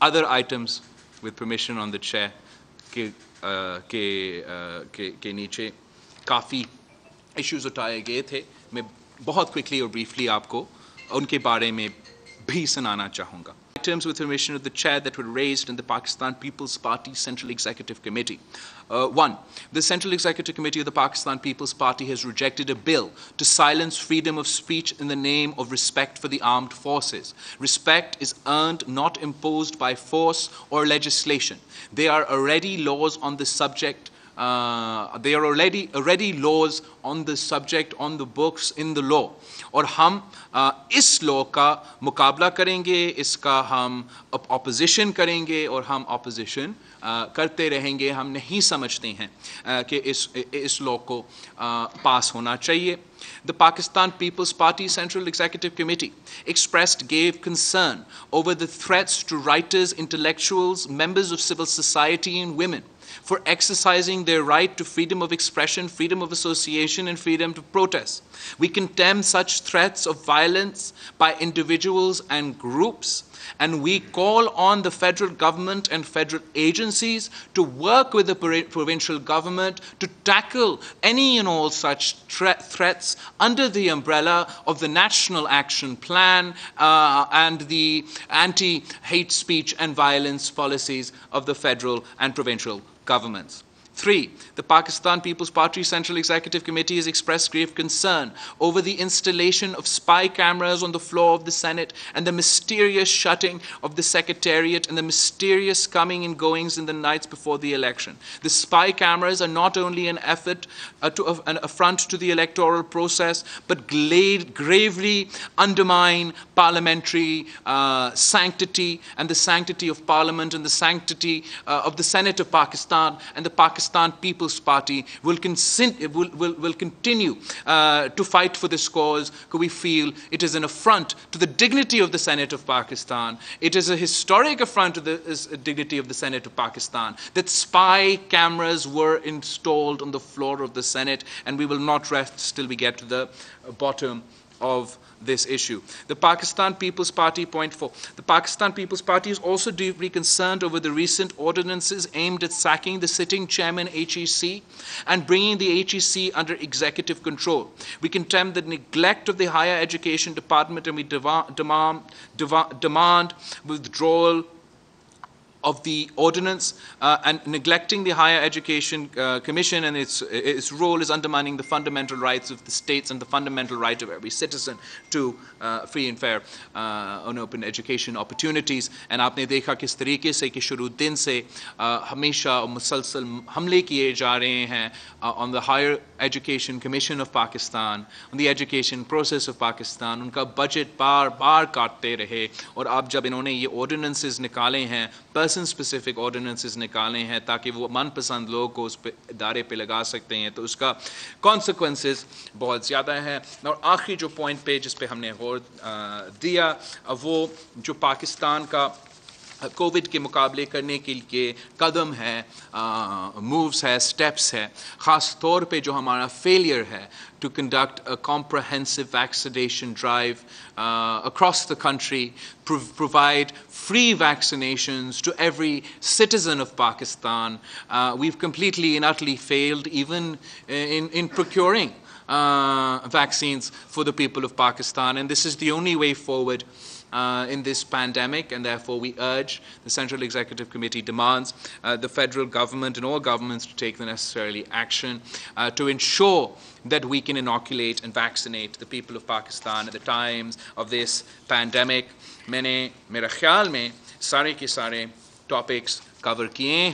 Other items, with permission on the chair, के नीचे काफ़ी issues उठाए गए थे. मैं बहुत quickly और briefly आपको उनके बारे में भी सुनाना चाहूँगा. Items with permission of the chair that were raised in the Pakistan People's Party Central Executive Committee. One, the Central Executive Committee of the Pakistan People's Party has rejected a bill to silence freedom of speech in the name of respect for the armed forces. Respect is earned, not imposed by force or legislation. There are already laws on the subject. There are already laws on the subject on the books in the law. और हम इस law का मुकाबला करेंगे, इसका हम opposition करेंगे और हम ऑपोजिशन करते रहेंगे. हम नहीं समझते हैं कि इस लॉ को पास होना चाहिए. The Pakistan People's Party Central Executive Committee gave concern over the threats to writers, intellectuals, members of civil society and women for exercising their right to freedom of expression, freedom of association and freedom to protest. We condemn such threats of violence by individuals and groups, and we call on the federal government and federal agencies to work with the provincial government to tackle any and all such threats under the umbrella of the National Action Plan and the anti-hate speech and violence policies of the federal and provincial governments. 3. The Pakistan People's Party Central Executive Committee has expressed grave concern over the installation of spy cameras on the floor of the Senate and the mysterious shutting of the Secretariat and the mysterious coming and goings in the nights before the election. The spy cameras are not only an effort an affront to the electoral process, but gravely undermine parliamentary sanctity and the sanctity of Parliament and the sanctity of the Senate of Pakistan, and the Pakistan People's Party will continue to fight for this cause, because we feel it is an affront to the dignity of the Senate of Pakistan. It is a historic affront to the dignity of the Senate of Pakistan that spy cameras were installed on the floor of the Senate, and we will not rest till we get to the bottom of this issue. The Pakistan People's Party, point 4. The Pakistan People's Party is also deeply concerned over the recent ordinances aimed at sacking the sitting chairman HEC and bringing the HEC under executive control. We condemn the neglect of the Higher Education Department, and we demand withdrawal of the ordinance, and neglecting the Higher Education Commission and its role is undermining the fundamental rights of the states and the fundamental right of every citizen to free and fair and open education opportunities. And आपने देखा किस तरीके से कि शुरू दिन से हमेशा मुसलसल हमले किए जा रहे हैं on the Higher Education Commission of Pakistan, on the education process of Pakistan. उनका बजट बार बार काटते रहे, और अब जब इन्होंने ये ordinances निकाले हैं, पर्सन स्पेसिफिक ऑर्डिनेंसेस निकाले हैं ताकि वो मनपसंद लोग को उस पे इदारे पे लगा सकते हैं, तो उसका कॉन्सिक्वेंसेस बहुत ज़्यादा हैं. और आखिरी जो पॉइंट पे जिस पे हमने गौर दिया, वो जो पाकिस्तान का कोविड के मुकाबले करने के लिए कदम है, मूव्स है, स्टेप्स है, ख़ास तौर पे जो हमारा फेलियर है to conduct a comprehensive vaccination drive across the country, provide free vaccinations to every citizen of Pakistan. We've completely and utterly failed even in procuring vaccines for the people of Pakistan, and this is the only way forward in this pandemic, and therefore we urge, the Central Executive Committee demands the federal government and all governments to take the necessary action to ensure that we can inoculate and vaccinate the people of Pakistan at the times of this pandemic. मैंने मेरे ख्याल में सारे के सारे topics cover किए हैं.